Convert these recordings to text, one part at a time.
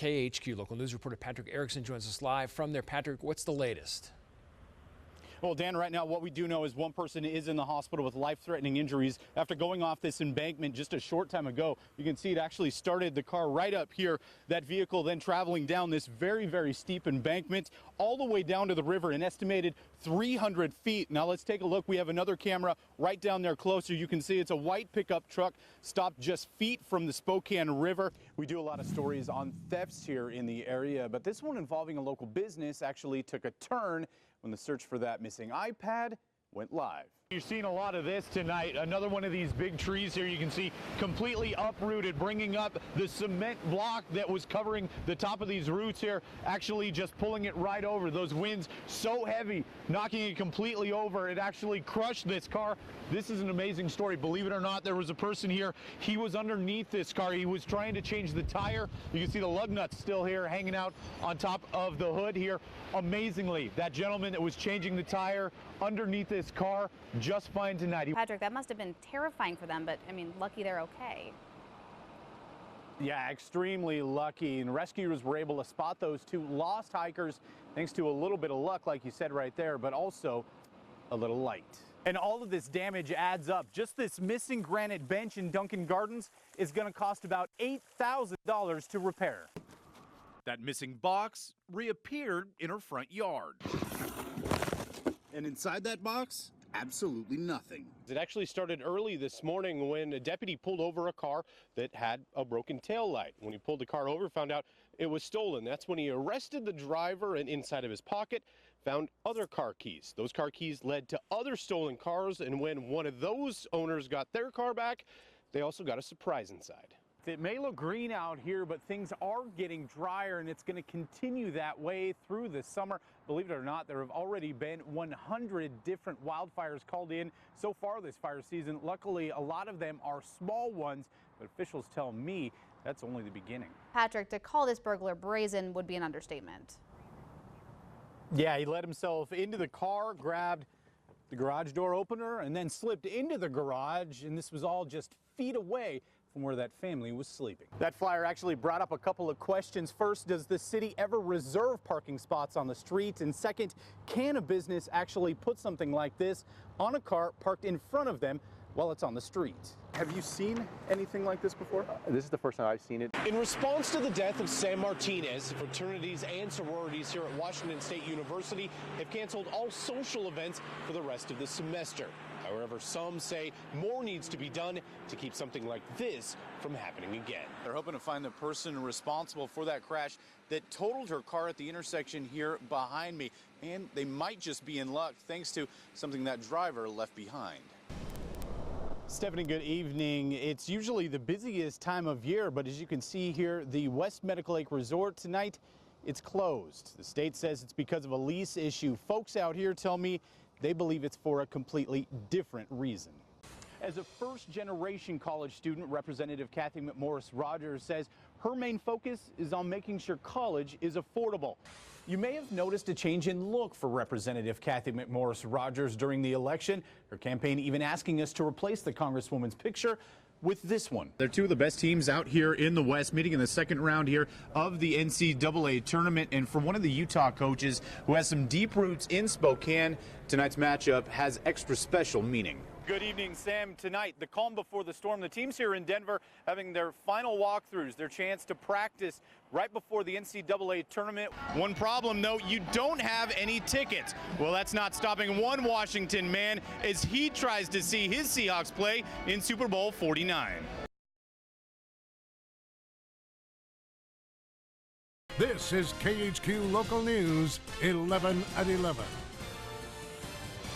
KHQ local news reporter Patrick Erickson joins us live from there. Patrick, what's the latest? Well, Dan, right now what we do know is one person is in the hospital with life-threatening injuries after going off this embankment just a short time ago. You can see it actually started the car right up here. That vehicle then traveling down this very, very steep embankment all the way down to the river, an estimated 300 feet. Now let's take a look. We have another camera right down there closer. You can see it's a white pickup truck stopped just feet from the Spokane River. We do a lot of stories on thefts here in the area, but this one involving a local business actually took a turn when the search for that missing iPad went live. You're seeing a lot of this tonight. Another one of these big trees here you can see completely uprooted, bringing up the cement block that was covering the top of these roots here, actually just pulling it right over. Those winds so heavy, knocking it completely over. It actually crushed this car. This is an amazing story. Believe it or not, there was a person here. He was underneath this car. He was trying to change the tire. You can see the lug nuts still here hanging out on top of the hood here. Amazingly, that gentleman that was changing the tire underneath this car just fine tonight. Patrick, that must have been terrifying for them, but I mean, lucky they're okay. Yeah, extremely lucky, and rescuers were able to spot those two lost hikers thanks to a little bit of luck, like you said right there, but also a little light. And all of this damage adds up. Just this missing granite bench in Duncan Gardens is going to cost about $8,000 to repair. That missing box reappeared in her front yard. And inside that box, absolutely nothing. It actually started early this morning when a deputy pulled over a car that had a broken taillight. When he pulled the car over, found out it was stolen. That's when he arrested the driver, and inside of his pocket found other car keys. Those car keys led to other stolen cars, and when one of those owners got their car back, they also got a surprise inside. It may look green out here, but things are getting drier, and it's going to continue that way through the summer. Believe it or not, there have already been 100 different wildfires called in so far this fire season. Luckily, a lot of them are small ones, but officials tell me that's only the beginning. Patrick, to call this burglar brazen would be an understatement. Yeah, he let himself into the car, grabbed the garage door opener, and then slipped into the garage, and this was all just feet away from where that family was sleeping. That flyer actually brought up a couple of questions. First, does the city ever reserve parking spots on the streets? And second, can a business actually put something like this on a car parked in front of them while it's on the street? Have you seen anything like this before? This is the first time I've seen it. In response to the death of Sam Martinez, fraternities and sororities here at Washington State University have canceled all social events for the rest of the semester. However, some say more needs to be done to keep something like this from happening again. They're hoping to find the person responsible for that crash that totaled her car at the intersection here behind me. And they might just be in luck thanks to something that driver left behind. Stephanie, good evening. It's usually the busiest time of year, but as you can see here, the West Medical Lake Resort tonight, it's closed. The state says it's because of a lease issue. Folks out here tell me they believe it's for a completely different reason. As a first-generation college student, Representative Kathy McMorris-Rodgers says her main focus is on making sure college is affordable. You may have noticed a change in look for Representative Kathy McMorris-Rodgers during the election. Her campaign even asking us to replace the Congresswoman's picture with this one. They're two of the best teams out here in the West, meeting in the second round here of the NCAA tournament. And for one of the Utah coaches who has some deep roots in Spokane, tonight's matchup has extra special meaning. Good evening, Sam. Tonight, the calm before the storm. The teams here in Denver having their final walkthroughs, their chance to practice right before the NCAA tournament. One problem, though, you don't have any tickets. Well, that's not stopping one Washington man as he tries to see his Seahawks play in Super Bowl 49. This is KHQ Local News, 11 at 11.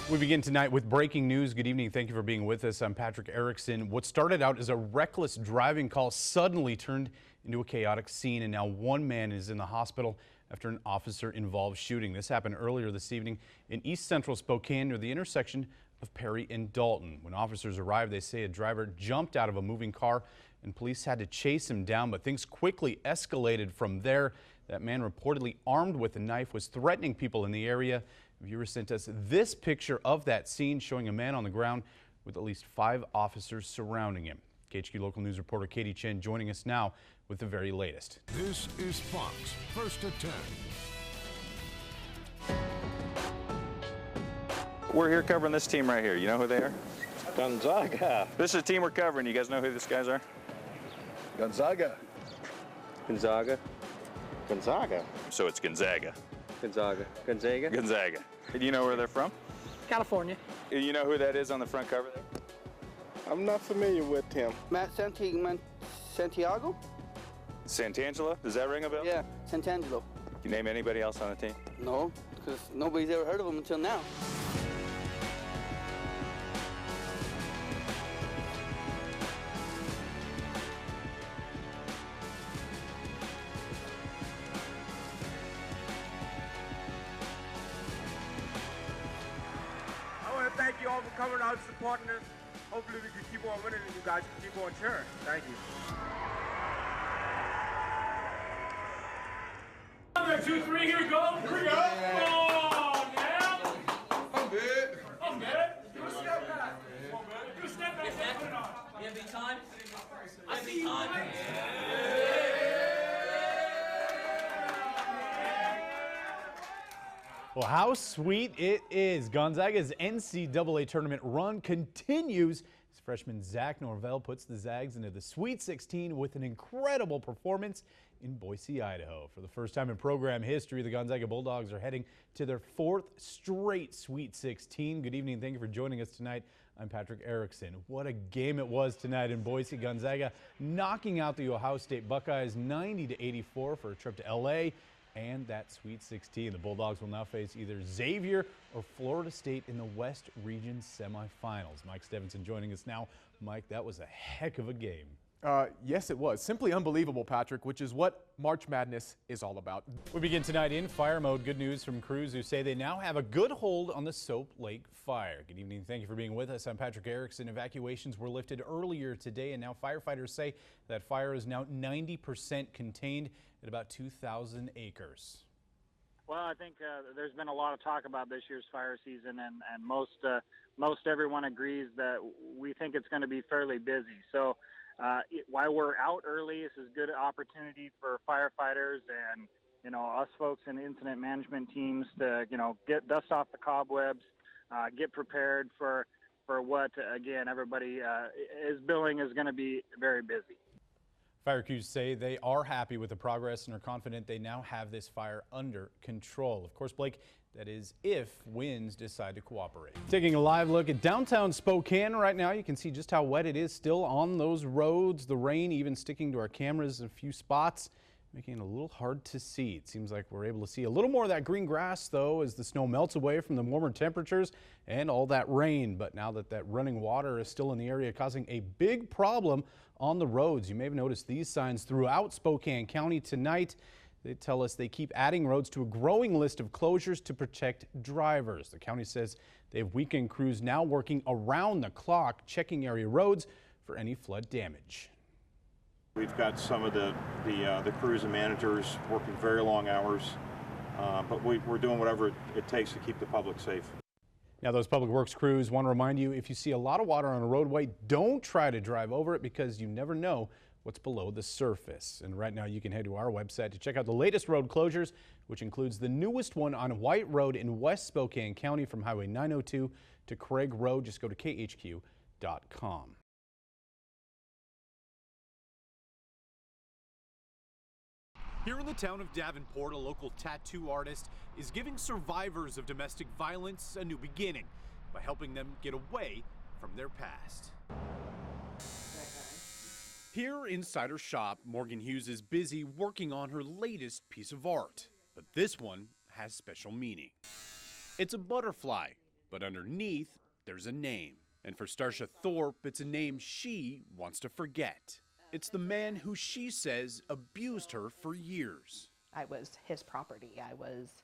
We begin tonight with breaking news. Good evening. Thank you for being with us. I'm Patrick Erickson. What started out as a reckless driving call suddenly turned into a chaotic scene, and now one man is in the hospital after an officer-involved shooting. This happened earlier this evening in East Central Spokane near the intersection of Perry and Dalton. When officers arrived, they say a driver jumped out of a moving car and police had to chase him down, but things quickly escalated from there. That man, reportedly armed with a knife, was threatening people in the area. A viewer sent us this picture of that scene showing a man on the ground with at least 5 officers surrounding him. KHQ local news reporter Katie Chen joining us now with the very latest. This is Fox, First at 10. We're here covering this team right here. You know who they are? Gonzaga. This is the team we're covering. You guys know who these guys are? Gonzaga. Gonzaga. Gonzaga. So it's Gonzaga. Gonzaga. Gonzaga. Gonzaga. Do you know where they're from? California. You know who that is on the front cover there? I'm not familiar with him. Santiago? Santangelo? Does that ring a bell? Yeah, Santangelo. Can you name anybody else on the team? No, because nobody's ever heard of him until now. I want to thank you all for coming out and supporting us. Hopefully we can keep on winning and you guys can keep on cheering. Thank you. 1, 2, 3, here we go. Here we go. Oh, yeah. I'm good. I'm good. Do a step back. Do a step back. Put it on. You have any time? I see time. Well, how sweet it is. Gonzaga's NCAA tournament run continues as freshman Zach Norvell puts the Zags into the Sweet 16 with an incredible performance in Boise, Idaho. For the first time in program history, the Gonzaga Bulldogs are heading to their 4th straight Sweet 16. Good evening. Thank you for joining us tonight. I'm Patrick Erickson. What a game it was tonight in Boise. Gonzaga knocking out the Ohio State Buckeyes 90-84 for a trip to L.A. and that Sweet 16. The Bulldogs will now face either Xavier or Florida State in the West Region semifinals. Mike Stevenson joining us now. Mike, that was a heck of a game. Yes, it was. Simply unbelievable, Patrick, which is what March Madness is all about. We begin tonight in fire mode. Good news from crews who say they now have a good hold on the Soap Lake fire. Good evening. Thank you for being with us. I'm Patrick Erickson. Evacuations were lifted earlier today, and now firefighters say that fire is now 90% contained at about 2,000 acres. Well, I think there's been a lot of talk about this year's fire season, and most everyone agrees that we think it's going to be fairly busy. So while we're out early, this is a good opportunity for firefighters and, you know, us folks in incident management teams to, you know, get dust off the cobwebs, get prepared for what, again, everybody is billing is going to be very busy. Fire crews say they are happy with the progress and are confident they now have this fire under control. Of course, Blake, that is if winds decide to cooperate. Taking a live look at downtown Spokane right now, you can see just how wet it is still on those roads. The rain even sticking to our cameras in a few spots, making it a little hard to see. It seems like we're able to see a little more of that green grass, though, as the snow melts away from the warmer temperatures and all that rain. But now that running water is still in the area, causing a big problem on the roads. You may have noticed these signs throughout Spokane County tonight. They tell us they keep adding roads to a growing list of closures to protect drivers. The county says they have weekend crews now working around the clock, checking area roads for any flood damage. We've got some of the crews and managers working very long hours, but we're doing whatever it takes to keep the public safe. Now, those public works crews want to remind you, if you see a lot of water on a roadway, don't try to drive over it because you never know what's below the surface. And right now you can head to our website to check out the latest road closures, which includes the newest one on White Road in West Spokane County from Highway 902 to Craig Road. Just go to KHQ.com. Here in the town of Davenport, a local tattoo artist is giving survivors of domestic violence a new beginning by helping them get away from their past. Here inside her shop, Morgan Hughes is busy working on her latest piece of art. But this one has special meaning. It's a butterfly, but underneath there's a name. And for Starsha Thorpe, it's a name she wants to forget. It's the man who she says abused her for years. I was his property. I was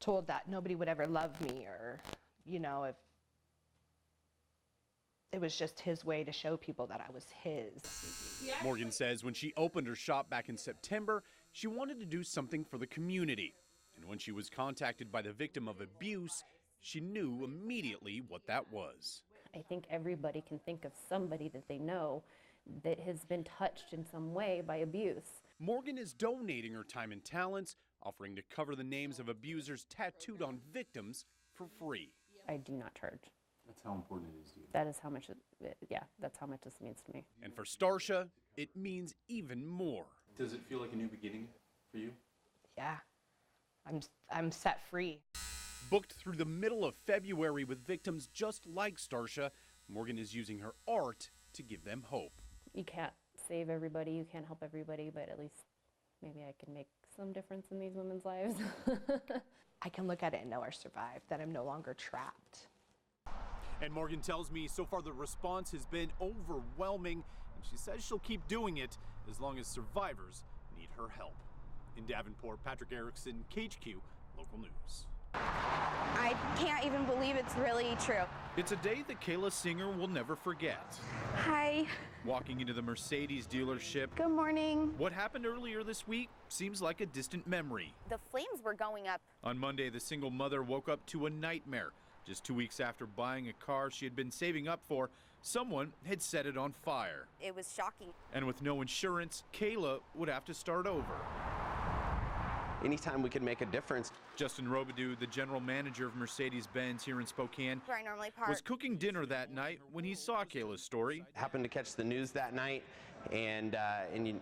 told that nobody would ever love me, or, you know, if it was just his way to show people that I was his. Morgan says when she opened her shop back in September, she wanted to do something for the community. And when she was contacted by the victim of abuse, she knew immediately what that was. I think everybody can think of somebody that they know that has been touched in some way by abuse. Morgan is donating her time and talents, offering to cover the names of abusers tattooed on victims for free. I do not charge. That's how important it is to you. That is how much, that's how much this means to me. And for Starsha, it means even more. Does it feel like a new beginning for you? Yeah, I'm set free. Booked through the middle of February with victims just like Starsha, Morgan is using her art to give them hope. You can't save everybody, you can't help everybody, but at least maybe I can make some difference in these women's lives. I can look at it and know I survived, that I'm no longer trapped. And Morgan tells me so far the response has been overwhelming, and she says she'll keep doing it as long as survivors need her help. In Davenport, Patrick Erickson, KHQ Local News. I can't even believe it's really true. It's a day that Kayla Singer will never forget. Hi. Walking into the Mercedes dealership. Good morning. What happened earlier this week seems like a distant memory. The flames were going up. On Monday, the single mother woke up to a nightmare. Just 2 weeks after buying a car she had been saving up for, someone had set it on fire. It was shocking. And with no insurance, Kayla would have to start over. Anytime we can make a difference. Justin Robidoux, the general manager of Mercedes-Benz here in Spokane, Where I normally park. was cooking dinner that night when he saw Kayla's story. Happened to catch the news that night, and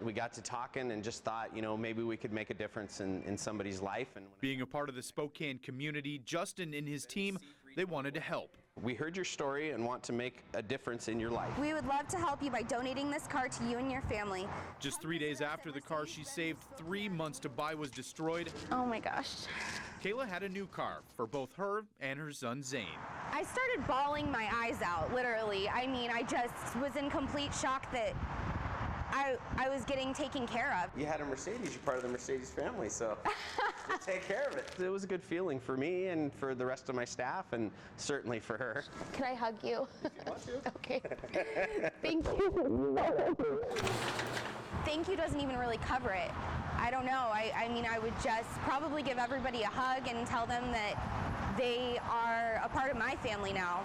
we got to talking and just thought, you know, maybe we could make a difference in somebody's life. And being a part of the Spokane community, Justin and his team, they wanted to help. We heard your story and want to make a difference in your life. We would love to help you by donating this car to you and your family. Just 3 days after the car she saved 3 months to buy was destroyed, Oh my gosh. Kayla had a new car for both her and her son Zane. I started bawling my eyes out, literally. I mean, I just was in complete shock that I was getting taken care of. You had a Mercedes, you're part of the Mercedes family, so take care of it. It was a good feeling for me and for the rest of my staff, and certainly for her. Can I hug you? If you want to. Okay. Thank you. Thank you doesn't even really cover it. I don't know. I mean, I would just probably give everybody a hug and tell them that they are a part of my family now.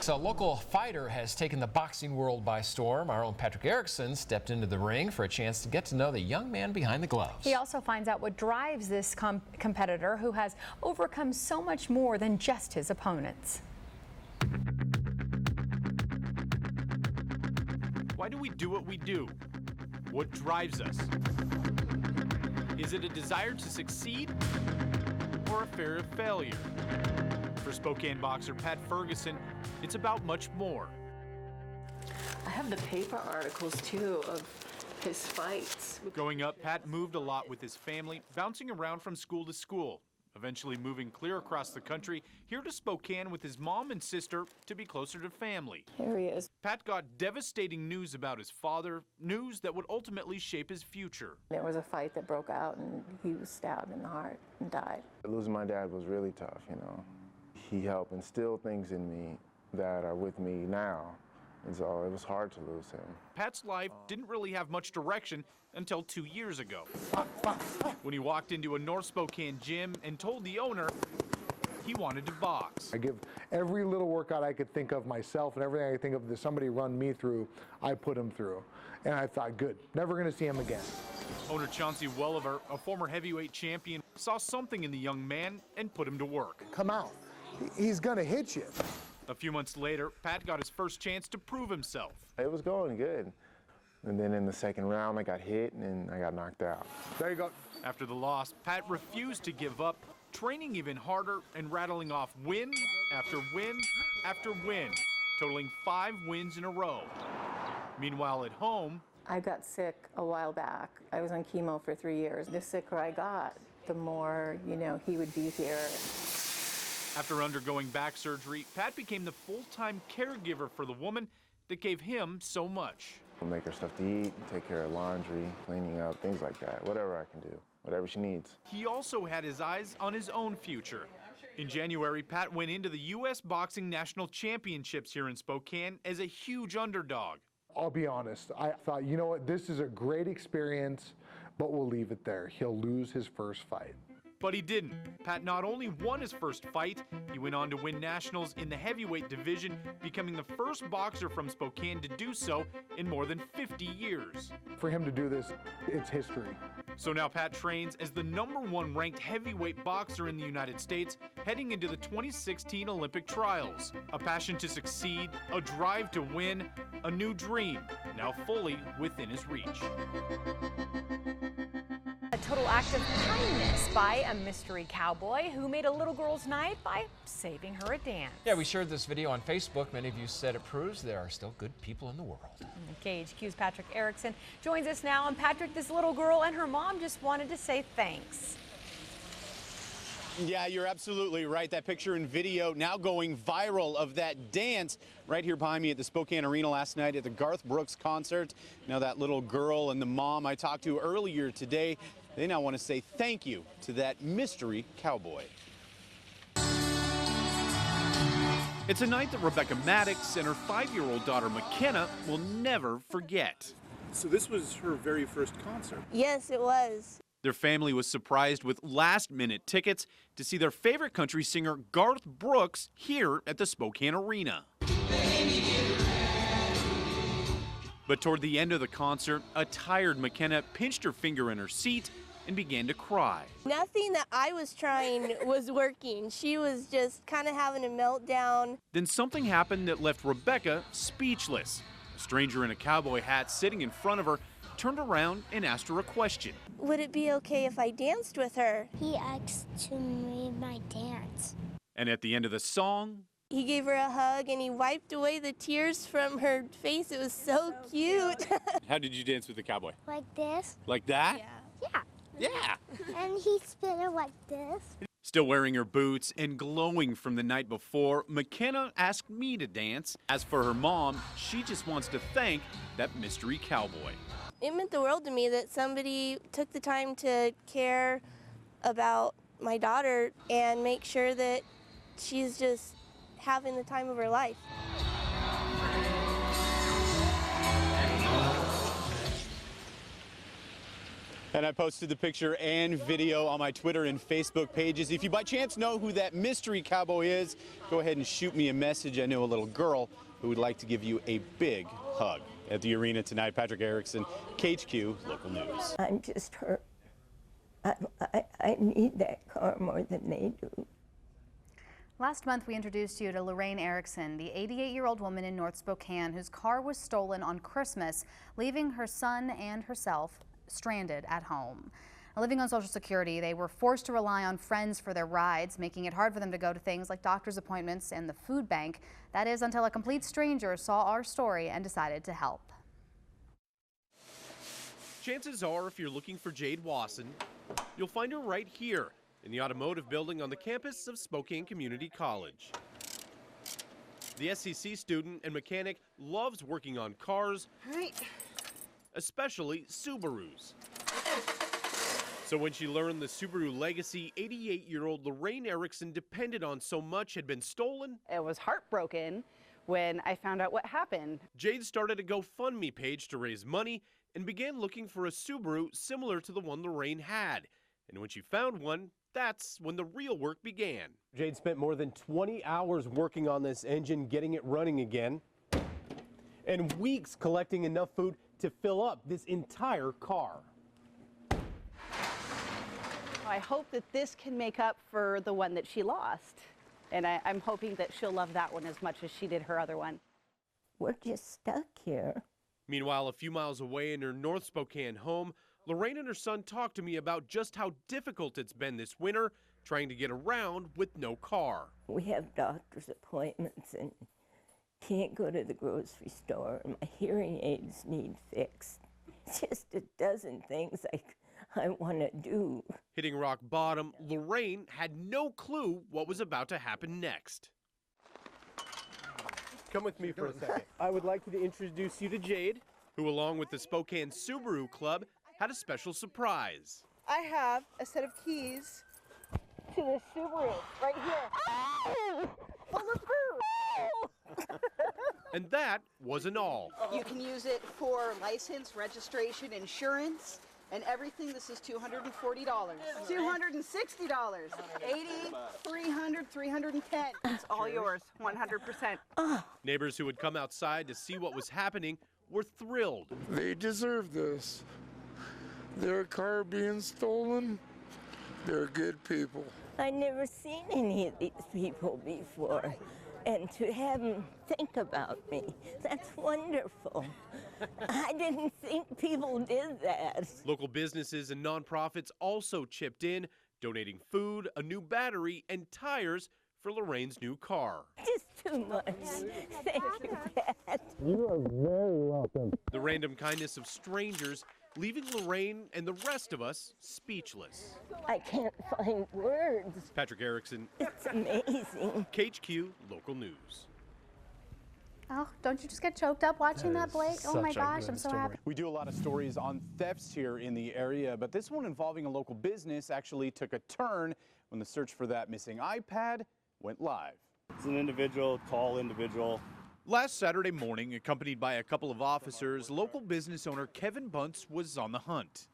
So a local fighter has taken the boxing world by storm. Our own Patrick Erickson stepped into the ring for a chance to get to know the young man behind the gloves. He also finds out what drives this competitor who has overcome so much more than just his opponents. Why do we do what we do? What drives us? Is it a desire to succeed or a fear of failure? For Spokane boxer Pat Ferguson, it's about much more. I have the paper articles, too, of his fights. Growing up, Pat moved a lot with his family, bouncing around from school to school, eventually moving clear across the country, here to Spokane with his mom and sister to be closer to family. Here he is. Pat got devastating news about his father, news that would ultimately shape his future. There was a fight that broke out, and he was stabbed in the heart and died. Losing my dad was really tough, you know. He helped instill things in me that are with me now, and so it was hard to lose him. Pat's life didn't really have much direction until 2 years ago, when he walked into a North Spokane gym and told the owner he wanted to box. I give every little workout I could think of myself, and everything I could think of that somebody run me through, I put him through. And I thought, good, never gonna see him again. Owner Chauncey Welliver, a former heavyweight champion, saw something in the young man and put him to work. Come out. He's gonna hit you. A few months later, Pat got his first chance to prove himself. It was going good. And then in the second round, I got hit and I got knocked out. There you go. After the loss, Pat refused to give up, training even harder and rattling off win after win after win, totaling 5 wins in a row. Meanwhile, at home, I got sick a while back. I was on chemo for 3 years. The sicker I got, the more, you know, he would be here. After undergoing back surgery, Pat became the full-time caregiver for the woman that gave him so much. I'll make her stuff to eat, take care of laundry, cleaning up, things like that. Whatever I can do, whatever she needs. He also had his eyes on his own future. In January, Pat went into the U.S. Boxing National Championships here in Spokane as a huge underdog. I'll be honest, I thought, you know what, this is a great experience, but we'll leave it there. He'll lose his first fight. But he didn't. Pat not only won his first fight, he went on to win nationals in the heavyweight division, becoming the first boxer from Spokane to do so in more than 50 years. For him to do this, it's history. So now Pat trains as the #1 ranked heavyweight boxer in the United States, heading into the 2016 Olympic trials. A passion to succeed, a drive to win, a new dream, now fully within his reach. A total act of kindness by a mystery cowboy who made a little girl's night by saving her a dance. Yeah, we shared this video on Facebook. Many of you said it proves there are still good people in the world. KHQ's Patrick Erickson joins us now. And Patrick, this little girl and her mom just wanted to say thanks. Yeah, you're absolutely right. That picture and video now going viral of that dance right here behind me at the Spokane Arena last night at the Garth Brooks concert. Now that little girl and the mom I talked to earlier today, they now want to say thank you to that mystery cowboy. It's a night that Rebecca Maddox and her 5-year-old daughter McKenna will never forget. So this was her very first concert? Yes, it was. Their family was surprised with last-minute tickets to see their favorite country singer Garth Brooks here at the Spokane Arena. But toward the end of the concert, a tired McKenna pinched her finger in her seat and began to cry. Nothing that I was trying was working. She was just kind of having a meltdown. Then something happened that left Rebecca speechless. A stranger in a cowboy hat sitting in front of her turned around and asked her a question. Would it be okay if I danced with her? He asked to me my dance. And at the end of the song, he gave her a hug and he wiped away the tears from her face. It was so cute. How did you dance with the cowboy? Like this. Like that? Yeah. Yeah. And he spin her like this. Still wearing her boots and glowing from the night before, McKenna asked me to dance. As for her mom, she just wants to thank that mystery cowboy. It meant the world to me that somebody took the time to care about my daughter and make sure that she's just having the time of her life. And I posted the picture and video on my Twitter and Facebook pages. If you by chance know who that mystery cowboy is, go ahead and shoot me a message. I know a little girl who would like to give you a big hug. At the arena tonight, Patrick Erickson, KHQ Local News. I'm just hurt. I need that car more than they do. Last month, we introduced you to Lorraine Erickson, the 88-year-old woman in North Spokane whose car was stolen on Christmas, leaving her son and herself stranded at home. Living on Social Security, they were forced to rely on friends for their rides, making it hard for them to go to things like doctor's appointments and the food bank. That is until a complete stranger saw our story and decided to help. Chances are, if you're looking for Jade Wasson, you'll find her right here in the automotive building on the campus of Spokane Community College. The SCC student and mechanic loves working on cars, especially Subarus. So when she learned the Subaru legacy 88-year-old Lorraine Erickson depended on so much had been stolen, I was heartbroken when I found out what happened. Jade started a GoFundMe page to raise money and began looking for a Subaru similar to the one Lorraine had. And when she found one, that's when the real work began. Jade spent more than 20 hours working on this engine, getting it running again, and weeks collecting enough food to fill up this entire car. I hope that this can make up for the one that she lost. And I'm hoping that she'll love that one as much as she did her other one. We're just stuck here. Meanwhile, a few miles away in her North Spokane home, Lorraine and her son talked to me about just how difficult it's been this winter trying to get around with no car. We have doctor's appointments and can't go to the grocery store. My hearing aids need fixed. Just a dozen things I want to do. Hitting rock bottom, Lorraine had no clue what was about to happen next. Come with me for a second. I would like to introduce you to Jade, who along with the Spokane Subaru Club had a special surprise. I have a set of keys to the Subaru right here. Full of food. And that wasn't all. You can use it for license, registration, insurance. And everything, this is $240. $260. $80, $300, $310. It's all yours, 100%. Neighbors who had come outside to see what was happening were thrilled. They deserve this. Their car being stolen, they're good people. I never seen any of these people before. And to have them think about me, that's wonderful. I didn't think people did that. Local businesses and nonprofits also chipped in, donating food, a new battery, and tires for Lorraine's new car. Just too much. Thank you, Pat. You are very welcome. The random kindness of strangers leaving Lorraine and the rest of us speechless. I can't find words. Patrick Erickson. It's amazing. KHQ Local News. Oh, don't you just get choked up watching that, Blake? Oh my gosh, I'm so happy. We do a lot of stories on thefts here in the area, but this one involving a local business actually took a turn when the search for that missing iPad went live. It's an individual, tall individual. Last Saturday morning, accompanied by a couple of officers, local business owner Kevin Bunce was on the hunt.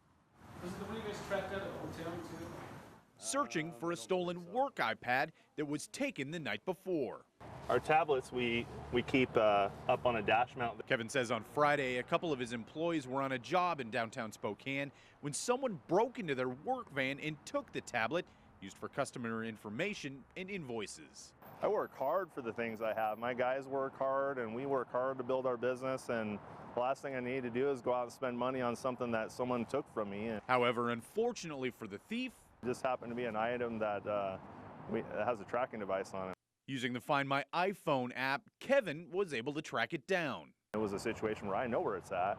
Was it the one you guys tracked out at the hotel too? Searching for a stolen work iPad that was taken the night before. Our tablets we keep up on a dash mount. Kevin says on Friday, a couple of his employees were on a job in downtown Spokane when someone broke into their work van and took the tablet used for customer information and invoices. I work hard for the things I have. My guys work hard and we work hard to build our business, and the last thing I need to do is go out and spend money on something that someone took from me. However, unfortunately for the thief, it just happened to be an item that has a tracking device on it. Using the Find My iPhone app, Kevin was able to track it down. It was a situation where I know where it's at.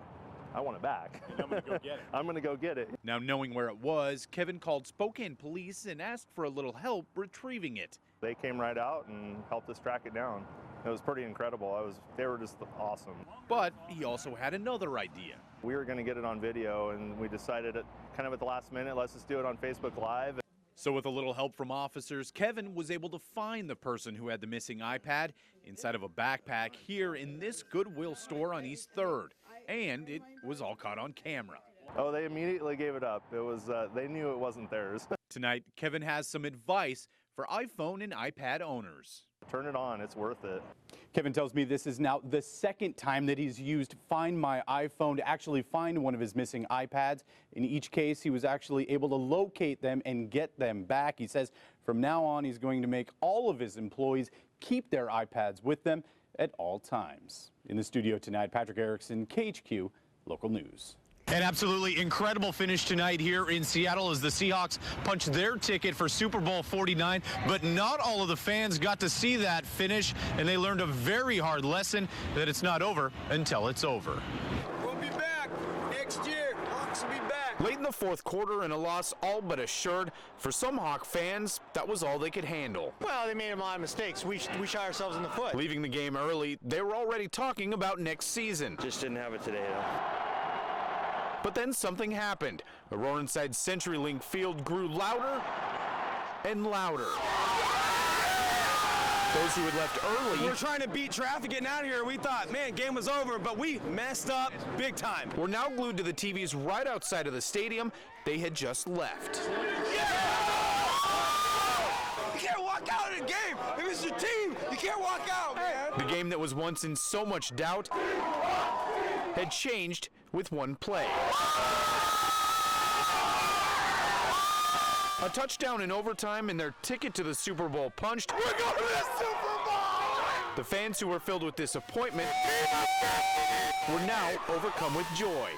I want it back. And I'm going to go get it. I'm going to go get it. Now, knowing where it was, Kevin called Spokane police and asked for a little help retrieving it. They came right out and helped us track it down. It was pretty incredible. They were just awesome. But he also had another idea. We were going to get it on video, and we decided kind of at the last minute, let's just do it on Facebook Live. So with a little help from officers, Kevin was able to find the person who had the missing iPad inside of a backpack here in this Goodwill store on East 3rd. And it was all caught on camera. Oh, they immediately gave it up. It was, they knew it wasn't theirs. Tonight, Kevin has some advice for iPhone and iPad owners. Turn it on, it's worth it. Kevin tells me this is now the second time that he's used Find My iPhone to actually find one of his missing iPads. In each case, he was actually able to locate them and get them back. He says from now on, he's going to make all of his employees keep their iPads with them at all times. In the studio tonight, Patrick Erickson, KHQ Local News. An absolutely incredible finish tonight here in Seattle as the Seahawks punched their ticket for Super Bowl 49, but not all of the fans got to see that finish, and they learned a very hard lesson that it's not over until it's over. We'll be back next year. Hawks will be back. Late in the fourth quarter and a loss all but assured, for some Hawk fans, that was all they could handle. Well, they made a lot of mistakes. We shot ourselves in the foot. Leaving the game early, they were already talking about next season. Just didn't have it today, though. But then something happened. Aurora inside CenturyLink Field grew louder and louder. Those who had left early. We're trying to beat traffic getting out of here. We thought, man, game was over, but we messed up big time. Were now glued to the TVs right outside of the stadium they had just left. You can't walk out in a game. If it's your team, you can't walk out, man. The game that was once in so much doubt had changed with one play. A touchdown in overtime and their ticket to the Super Bowl punched. We're going to the Super Bowl! The fans who were filled with disappointment were now overcome with joy.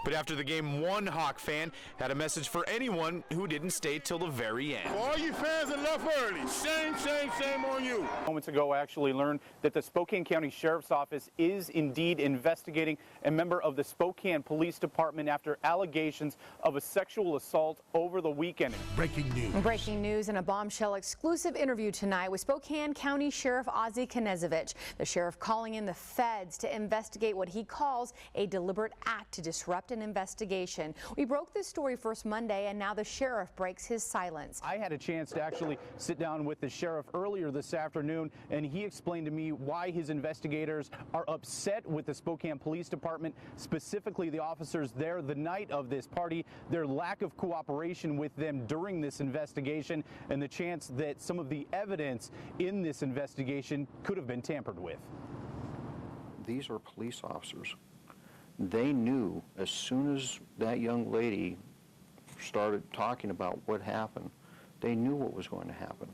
But after the game, one Hawk fan had a message for anyone who didn't stay till the very end. For all you fans that left early, shame on you. Moments ago, I actually learned that the Spokane County Sheriff's Office is indeed investigating a member of the Spokane Police Department after allegations of a sexual assault over the weekend. Breaking news. Breaking news and a bombshell exclusive interview tonight with Spokane County Sheriff Ozzie Knezevich. The sheriff calling in the feds to investigate what he calls a deliberate act to disrupt an an investigation. We broke this story first Monday, and now the sheriff breaks his silence. I had a chance to actually sit down with the sheriff earlier this afternoon, and he explained to me why his investigators are upset with the Spokane Police Department, specifically the officers there the night of this party, their lack of cooperation with them during this investigation, and the chance that some of the evidence in this investigation could have been tampered with. These are police officers. They knew as soon as that young lady started talking about what happened, they knew what was going to happen.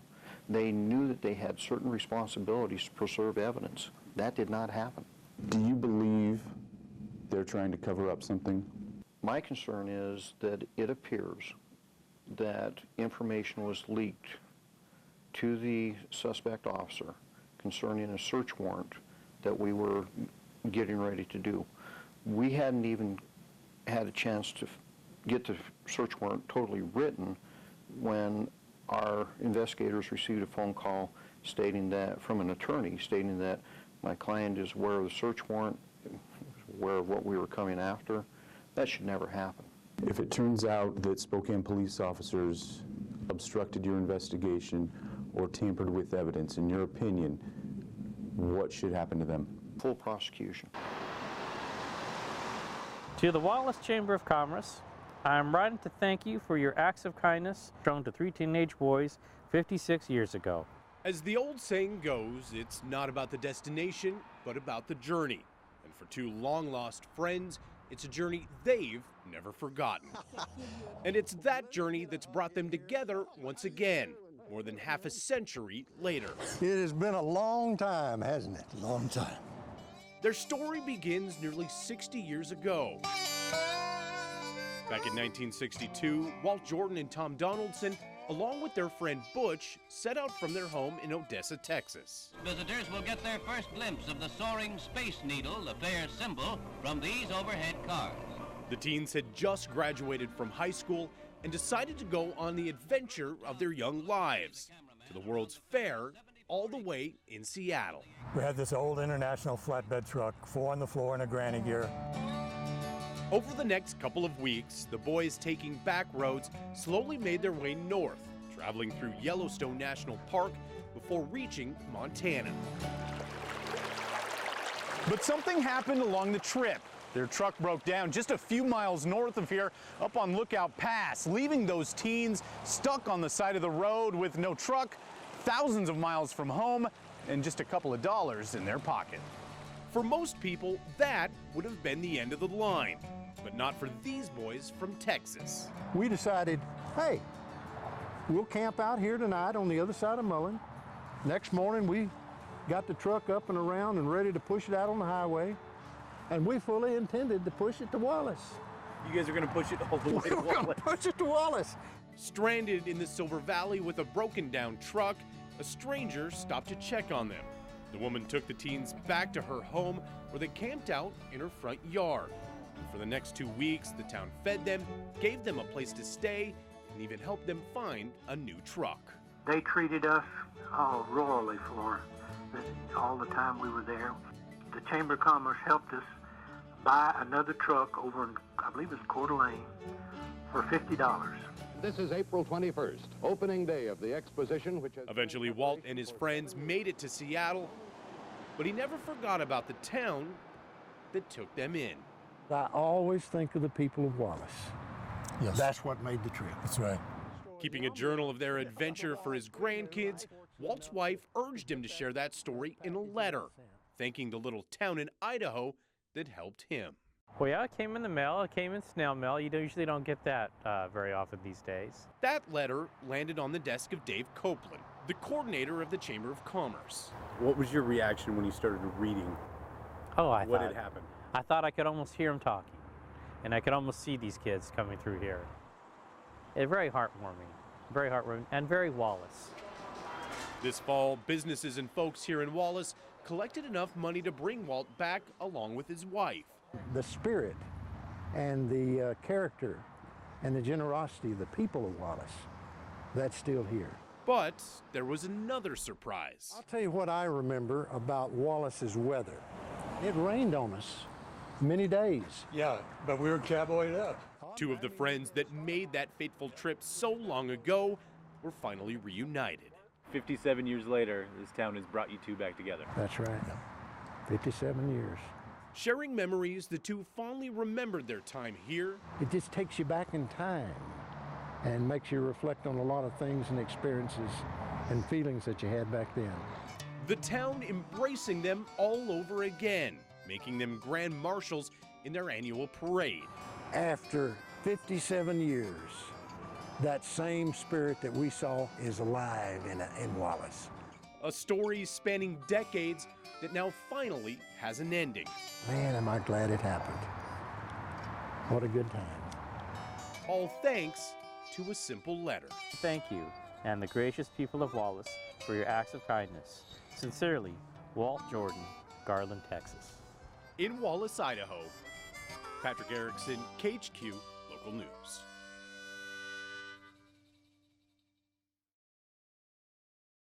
They knew that they had certain responsibilities to preserve evidence. That did not happen. Do you believe they're trying to cover up something? My concern is that it appears that information was leaked to the suspect officer concerning a search warrant that we were getting ready to do. We hadn't even had a chance to get the search warrant totally written when our investigators received a phone call stating that, from an attorney, stating that my client is aware of the search warrant, aware of what we were coming after. That should never happen. If it turns out that Spokane police officers obstructed your investigation or tampered with evidence, in your opinion, what should happen to them? Full prosecution. To the Wallace Chamber of Commerce, I am writing to thank you for your acts of kindness shown to 3 teenage boys 56 years ago. As the old saying goes, it's not about the destination, but about the journey. And for 2 long-lost friends, it's a journey they've never forgotten. And it's that journey that's brought them together once again, more than half a century later. It has been a long time, hasn't it? Long time. Their story begins nearly 60 years ago. Back in 1962, Walt Jordan and Tom Donaldson, along with their friend Butch, set out from their home in Odessa, Texas. Visitors will get their first glimpse of the soaring Space Needle, the fair's symbol, from these overhead cars. The teens had just graduated from high school and decided to go on the adventure of their young lives to the World's Fair, all the way in Seattle. We had this old international flatbed truck, 4 on the floor and a granny gear. Over the next couple of weeks, the boys, taking back roads, slowly made their way north, traveling through Yellowstone National Park before reaching Montana. But something happened along the trip. Their truck broke down just a few miles north of here, up on Lookout Pass, leaving those teens stuck on the side of the road with no truck, thousands of miles from home, and just a couple of dollars in their pocket. For most people, that would have been the end of the line, but not for these boys from Texas. We decided, hey, we'll camp out here tonight on the other side of Mullen. Next morning, we got the truck up and around and ready to push it out on the highway, and we fully intended to push it to Wallace. You guys are going to push it all the way to Wallace? We're going to push it to Wallace. Stranded in the Silver Valley with a broken down truck, a stranger stopped to check on them. The woman took the teens back to her home, where they camped out in her front yard. And for the next 2 weeks, the town fed them, gave them a place to stay, and even helped them find a new truck. They treated us royally for all the time we were there. The Chamber of Commerce helped us buy another truck over in, I believe it's Coeur d'Alene, for $50. This is April 21st, opening day of the exposition, which has... Eventually, Walt and his friends made it to Seattle, but he never forgot about the town that took them in. I always think of the people of Wallace. Yes. That's what made the trip. That's right. Keeping a journal of their adventure for his grandkids, Walt's wife urged him to share that story in a letter, thanking the little town in Idaho that helped him. Well, yeah, it came in the mail. It came in snail mail. You usually don't get that very often these days. That letter landed on the desk of Dave Copeland, the coordinator of the Chamber of Commerce. What was your reaction when you started reading what had happened? I thought I could almost hear them talking, and I could almost see these kids coming through here. It's very heartwarming, and very Wallace. This fall, businesses and folks here in Wallace collected enough money to bring Walt back along with his wife. The spirit and the character and the generosity of the people of Wallace, that's still here. But there was another surprise. I'll tell you what I remember about Wallace's weather. It rained on us many days. Yeah, but we were cowboyed up. Two of the friends that made that fateful trip so long ago were finally reunited. 57 years later, this town has brought you two back together. That's right. 57 years. Sharing memories, the two fondly remembered their time here. It just takes you back in time and makes you reflect on a lot of things and experiences and feelings that you had back then. The town embracing them all over again, making them grand marshals in their annual parade. After 57 years, that same spirit that we saw is alive in Wallace. A story spanning decades that now finally has an ending. Man, am I glad it happened. What a good time. All thanks to a simple letter. Thank you, and the gracious people of Wallace, for your acts of kindness. Sincerely, Walt Jordan, Garland, Texas. In Wallace, Idaho, Patrick Erickson, KHQ Local News.